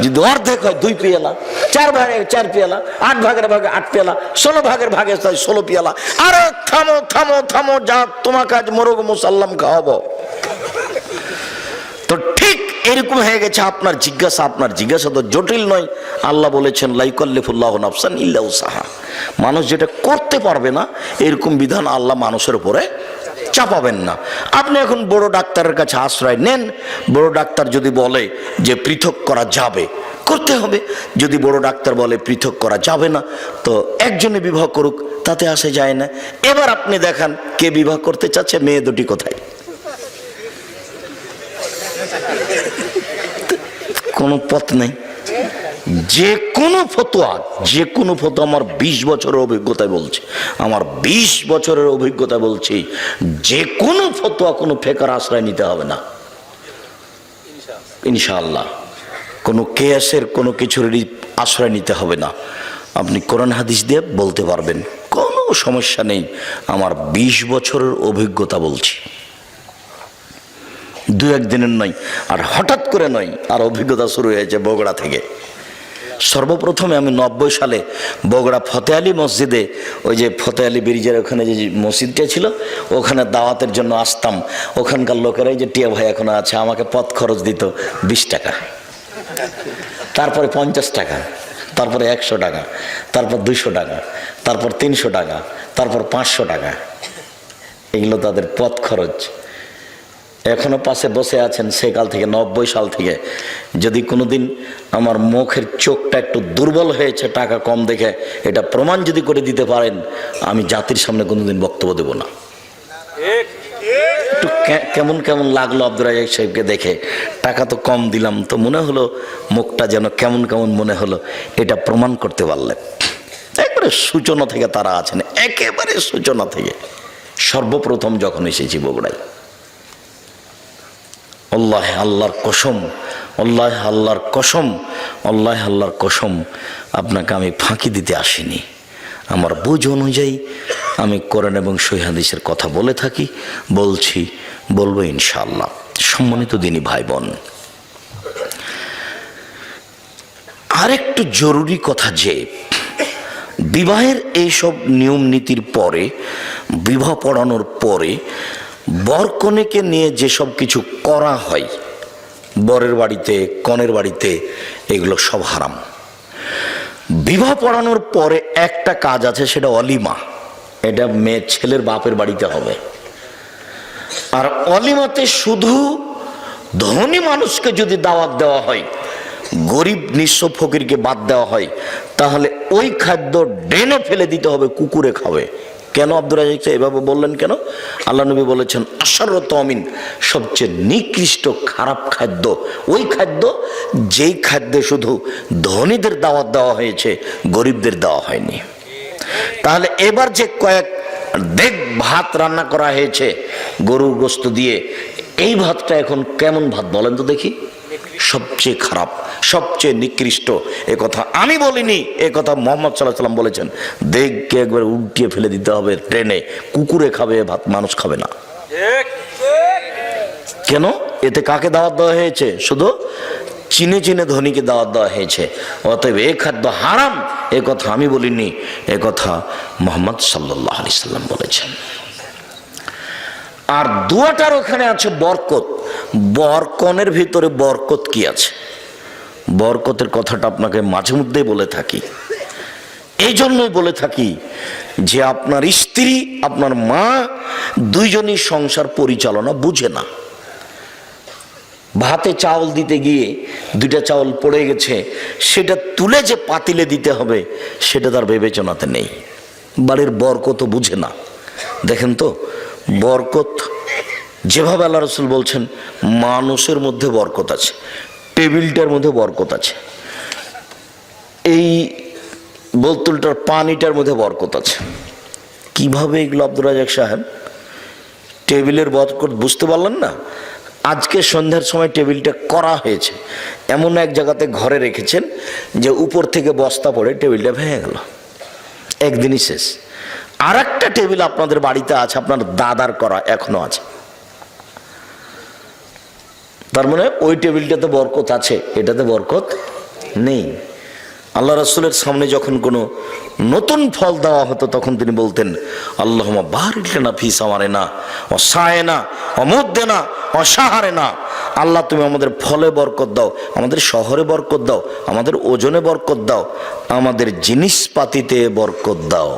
যদি অর্ধেক হয় 2 পেয়ালা, 4 ভাগে 4 পেয়ালা, 8 ভাগের ভাগে 8 পেয়ালা, 16 ভাগের ভাগে 16 পেয়ালা। আরে থামো থামো থামো, যা তোমাকে আজ মোরগ মুসাল্লাম খাওয়াবো। তো ঠিক এরকম হয়ে গেছে আপনার জিজ্ঞাসা। আপনার জিজ্ঞাসা তো জটিল নয়। আল্লাহ বলেছেন লা ইউকাল্লিফুল্লাহু নাফসান ইল্লা উসাহা। মানুষ যেটা করতে পারবে না এরকম বিধান আল্লাহ মানুষের উপরে চাপাবেন না। আপনি এখন বড় ডাক্তারের কাছে আশ্রয় নেন। বড় ডাক্তার যদি বলে যে পৃথক করা যাবে, করতে হবে। যদি বড় ডাক্তার বলে পৃথক করা যাবে না, তো একজনে বিবাহ করুক, তাতে আসে যায় না। এবার আপনি দেখান কে বিবাহ করতে চাচ্ছে, মেয়ে দুটি কোথায়? কোনো পথ নেই। যে কোনো ফতোয়া আমার 20 বছরের অভিজ্ঞতায় বলছি, আমার 20 বছরের অভিজ্ঞতা বলছি, যে কোনো ফতোয়া কোনো ফেকার আশ্রয় নিতে হবে না ইনশাআল্লাহ। কোনো কেয়াসের কোনো কিছুর আশ্রয় নিতে হবে না। আপনি কোরআন হাদিস দিয়ে বলতে পারবেন, কোনো সমস্যা নেই। আমার 20 বছরের অভিজ্ঞতা বলছি, 2-1 দিনের নয়, আর হঠাৎ করে নয়। আর অভিজ্ঞতা শুরু হয়েছে বগুড়া থেকে। সর্বপ্রথমে আমি 90 সালে বগুড়া ফতে আলী মসজিদে, ওই যে ফতে আলী ব্রিজের ওখানে যে মসজিদটা ছিল, ওখানে দাওয়াতের জন্য আসতাম। ওখানকার লোকেরাই যে টিয়া ভাই এখনো আছে, আমাকে পথ খরচ দিত 20 টাকা, তারপরে 50 টাকা, তারপরে 100 টাকা, তারপর 200 টাকা, তারপর 300 টাকা, তারপর 500 টাকা। এগুলো তাদের পথ খরচ। এখনো পাশে বসে আছেন সেকাল থেকে, 90 সাল থেকে। যদি কোনোদিন আমার মুখের চোখটা একটু দুর্বল হয়েছে টাকা কম দেখে, এটা প্রমাণ যদি করে দিতে পারেন, আমি জাতির সামনে কোনোদিন বক্তব্য দেব না। একটু কেমন কেমন লাগলো আব্দুর রাজ্জাক সাহেবকে দেখে। টাকা তো কম দিলাম, তো মনে হলো মুখটা যেন কেমন কেমন মনে হলো। এটা প্রমাণ করতে পারলে, একবারে সূচনা থেকে তারা আছেন, একেবারে সূচনা থেকে। সর্বপ্রথম যখন এসেছি বগুড়ায়, আল্লাহ আল্লাহর কসম, আল্লাহ আল্লাহর কসম, আল্লাহ আল্লাহর কসম, আপনাকে আমি ফাঁকি দিতে আসিনি। আমার বুঝ অনুযায়ী আমি কোরআন এবং সহিহ হাদিসের কথা বলে থাকি, বলছি, বলবো ইনশাআল্লাহ। সম্মানিত দিনী ভাই বোন, আরেকটু জরুরি কথা যে বিবাহের এইসব নিয়ম নীতির পরে, বিবাহ পড়ানোর পরে বরকনেকে নিয়ে যেসব কিছু করা হয় বরের বাড়িতে কনের বাড়িতে, এগুলো সব হারাম। বিবাহ পড়ানোর পরে একটা কাজ আছে, সেটা অলিমা। এটা মেয়ে ছেলের বাপের বাড়িতে হবে। আর অলিমাতে শুধু ধনী মানুষকে যদি দাওয়াত দেওয়া হয়, গরিব নিঃস্ব ফকিরকে বাদ দেওয়া হয়, তাহলে ওই খাদ্য ড্রেনে ফেলে দিতে হবে, কুকুরে খাবে। কেন আব্দুর রাজ্জাক এভাবে বললেন কেন? আল্লাহ নবী বলেছেন আশারত আমিন, সবচেয়ে নিকৃষ্ট খারাপ খাদ্য ওই খাদ্য যেই খাদ্যে শুধু ধনীদের দাওয়াত দেওয়া হয়েছে, গরিবদের দেওয়া হয়নি। তাহলে এবার যে কয়েক দেগ ভাত রান্না করা হয়েছে গরুর গোশত দিয়ে, এই ভাতটা এখন কেমন ভাত বলেন তো দেখি? সবচেয়ে খারাপ, সবচেয়ে নিকৃষ্ট। এ কথা আমি বলিনি, এ কথা মুহাম্মদ সাল্লাল্লাহু আলাইহি ওয়াসাল্লাম বলেছেন। দেখকে একবার উল্টিয়ে ফেলে দিতে হবে ট্রেনে, কুকুরে খাবে ভাত, মানুষ খাবে না। কেন? এতে কাকে দাওয়াত দেওয়া হয়েছে? শুধু চিনে চিনে ধনীকে দাওয়াত দেওয়া হয়েছে, অতএব এ খাদ্য হারাম। এ কথা আমি বলিনি, এ কথা মুহাম্মদ সাল্লাল্লাহু আলাইহি সাল্লাম বলেছেন। আর দুয়াটার ওখানে আছে বরকত। বরকনের ভিতরে বরকত কি আছে? বরকতের কথাটা আপনাকে মাঝে মধ্যেই বলে থাকি। এই জন্যই বলে থাকি যে আপনার স্ত্রী, আপনার মা দুইজনই সংসার পরিচালনা বুঝে না। ভাতে চাউল দিতে গিয়ে দুইটা চাউল পড়ে গেছে, সেটা তুলে যে পাতিলে দিতে হবে সেটা তার বিবেচনাতে নেই। বাড়ির বরকত বুঝে না। দেখেন তো, বরকত যেভাবে আল্লাহ রাসূল বলছেন, মানুষের মধ্যে বরকত আছে, টেবিলটার মধ্যে বরকত আছে, এই বোতলটার পানিটার মধ্যে বরকত আছে। কিভাবে এগুলো আব্দুর রাজাক সাহেব? টেবিলের বরকত বুঝতে পারলেন না? আজকে সন্ধ্যার সময় টেবিলটা করা হয়েছে, এমন এক জায়গাতে ঘরে রেখেছেন যে উপর থেকে বস্তা পড়ে টেবিলটা ভেঙে গেল, একদিনই শেষ। আর একটা টেবিল আপনাদের বাড়িতে আছে, আপনার দাদার করা, এখনো আছে। তার মানে ওই টেবিলটাতে বরকত আছে, এটাতে বরকত নেই। আল্লাহ রাসূলের সামনে যখন কোনো নতুন ফল দেওয়া হতো তখন তিনি বলতেন, আল্লাহুম্মা বারিক লানা ফি সামারিনা ওয়া সায়না ওয়া মুদ্দিনা ওয়া শাহরিনা। আল্লাহ তুমি আমাদের ফলে বরকত দাও, আমাদের শহরে বরকত দাও, আমাদের ওজনে বরকত দাও, আমাদের জিনিসপাতিতে বরকত দাও।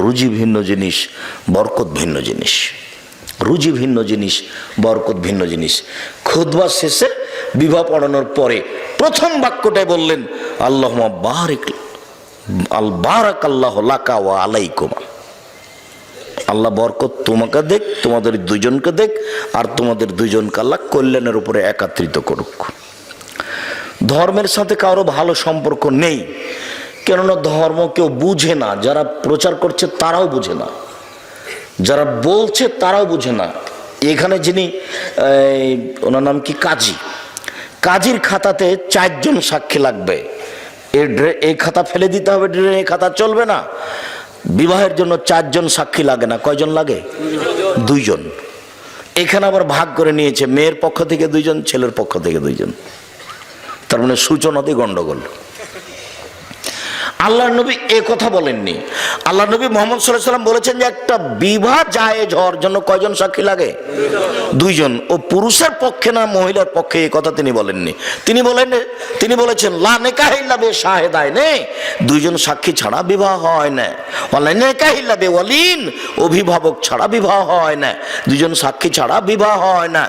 রুজি ভিন্ন জিনিস, বরকত ভিন্ন জিনিস। রুজি ভিন্ন জিনিস, বরকত ভিন্ন জিনিস। খুতবা শেষে বিবাহ পড়ানোর পরে প্রথম বাক্যটাই বললেন, আল্লাহুম্মা বারিক বারাকাল্লাহু লাকা ওয়া আলাইকুমা। আল্লাহ বরকত তোমাকে দেখ, তোমাদের দুইজনকে দেখ, আর তোমাদের দুইজনকে আল্লাহ কল্যাণের উপরে একাত্রিত করুক। ধর্মের সাথে কারো ভালো সম্পর্ক নেই, কেননা ধর্ম কেউ বুঝে না। যারা প্রচার করছে তারাও বুঝে না, যারা বলছে তারাও বুঝে না। এখানে যিনি ওনার নাম কি, কাজী, কাজীর খাতাতে 4 জন সাক্ষী লাগবে। এই খাতা ফেলে দিতে হবে, এই খাতা চলবে না। বিবাহের জন্য 4 জন সাক্ষী লাগে না, কয়জন লাগে? 2 জন। এখানে আবার ভাগ করে নিয়েছে, মেয়ের পক্ষ থেকে 2 জন, ছেলের পক্ষ থেকে 2 জন। তার মানে সূচনাতেই গন্ডগোল। আল্লাহ নবী এ কথা বলেননি। আল্লাহ নবী মুহাম্মদ সাল্লাল্লাহু আলাইহি ওয়াসাল্লাম বলেছেন যে একটা বিবাহ জায়েজ হওয়ার জন্য কয়জন সাক্ষী লাগে? 2 জন। ও পুরুষের পক্ষে না মহিলার পক্ষে, এই কথা তিনি বলেননি। তিনি বলেছেন লা নিকাহ ইল্লা বি শাহিদাইনি, 2 জন সাক্ষী ছাড়া বিবাহ হয় না। ওয়ালা নিকাহ ইল্লা বি ওয়ালিন, অভিভাবক ছাড়া বিবাহ হয় না। 2 জন সাক্ষী ছাড়া বিবাহ হয় না,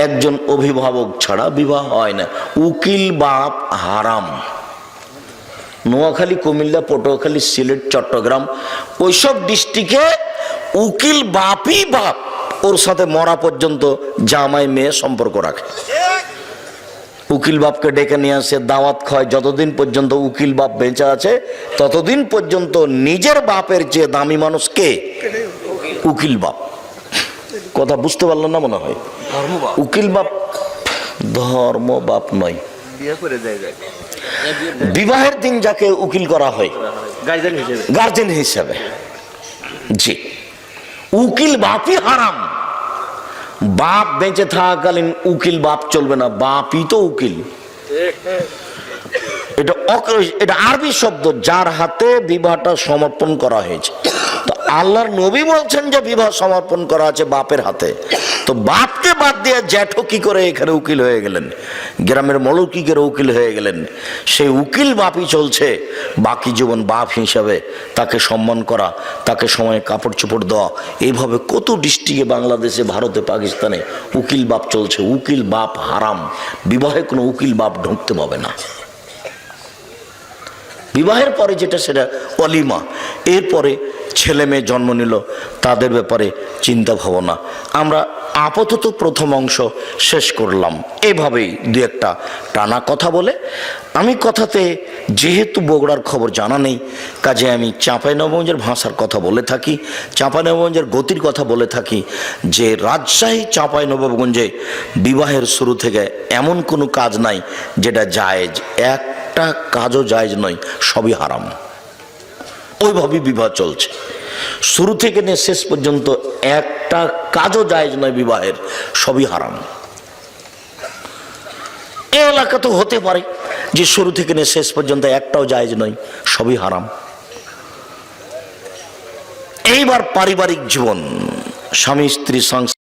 1 জন অভিভাবক ছাড়া বিবাহ হয় না। উকিল বাপ হারাম। নোয়াখালী, কুমিল্লা, পটুয়াখালী, সিলেট, চট্টগ্রাম, ওইসব ডিস্ট্রিক্টে উকিল বাপই বাপ, ওর সাথে মরা পর্যন্ত জামাই মেয়ে সম্পর্ক রাখে। উকিল বাপকে ডেকে নিয়ে আসে, দাওয়াত খায়। যতদিন পর্যন্ত উকিল বাপ বেঁচে আছে ততদিন পর্যন্ত নিজের বাপের চেয়ে দামি মানুষ কে? উকিল বাপ। কথা বুঝতে পারলেন না মনে হয়? উকিল বাপ ধর্ম বাপ নয়। বিবাহের দিন যাকে উকিল করা হয় গার্জেন হিসেবে, জি, উকিল বাপই হারাম। বাপ বেঁচে থাকাকালীন উকিল বাপ চলবে না, বাপই তো উকিল। এটা আরবি শব্দ, যার হাতে বিবাহটা সমর্পণ করা হয়েছে। তো আল্লাহর নবী বলছেন যে বিবাহ সমর্পণ করা আছে বাপের হাতে। তো বাপকে বাদ দিয়ে জ্যাঠো কি করে এখানে উকিল হয়ে গেলেন? গ্রামের মলক কি করে উকিল হয়ে গেলেন? সেই উকিল বাপই চলছে। বাকি জীবন বাপ হিসাবে তাকে সম্মান করা, তাকে সময়ে কাপড় চোপড় দেওয়া, এইভাবে কত ডিস্ট্রিক্টে, বাংলাদেশে, ভারতে, পাকিস্তানে উকিল বাপ চলছে। উকিল বাপ হারাম। বিবাহে কোনো উকিল বাপ ঢুকতে পাবে না। বিবাহের পরে যেটা সেটা অলিমা। এরপরে ছেলে মেয়ে জন্ম নিল, তাদের ব্যাপারে চিন্তা ভাবনা। আমরা আপাতত প্রথম অংশ শেষ করলাম। এভাবেই 2-1টা টানা কথা বলে, আমি কথাতে যেহেতু বগুড়ার খবর জানা নেই, কাজে আমি চাঁপাইনবাবগঞ্জের ভাষার কথা বলে থাকি, চাঁপাইনবাবগঞ্জের গতির কথা বলে থাকি যে রাজশাহী, চাঁপাইনবাবগঞ্জে বিবাহের শুরু থেকে এমন কোনো কাজ নাই যেটা জায়েজ। একটা কাজও জায়েজ নয়, সবই হারাম। ওইভাবেই বিবাহ চলছে শুরু থেকে নিয়ে শেষ পর্যন্ত। একটা কাজও জায়েজ নয় বিবাহের, সবই হারাম। এ তরিকা তো হতে পারে যে শুরু থেকে নিয়ে শেষ পর্যন্ত একটাও জায়েজ নয়, সবই হারাম। এইবার পারিবারিক জীবন, স্বামী স্ত্রী সংসার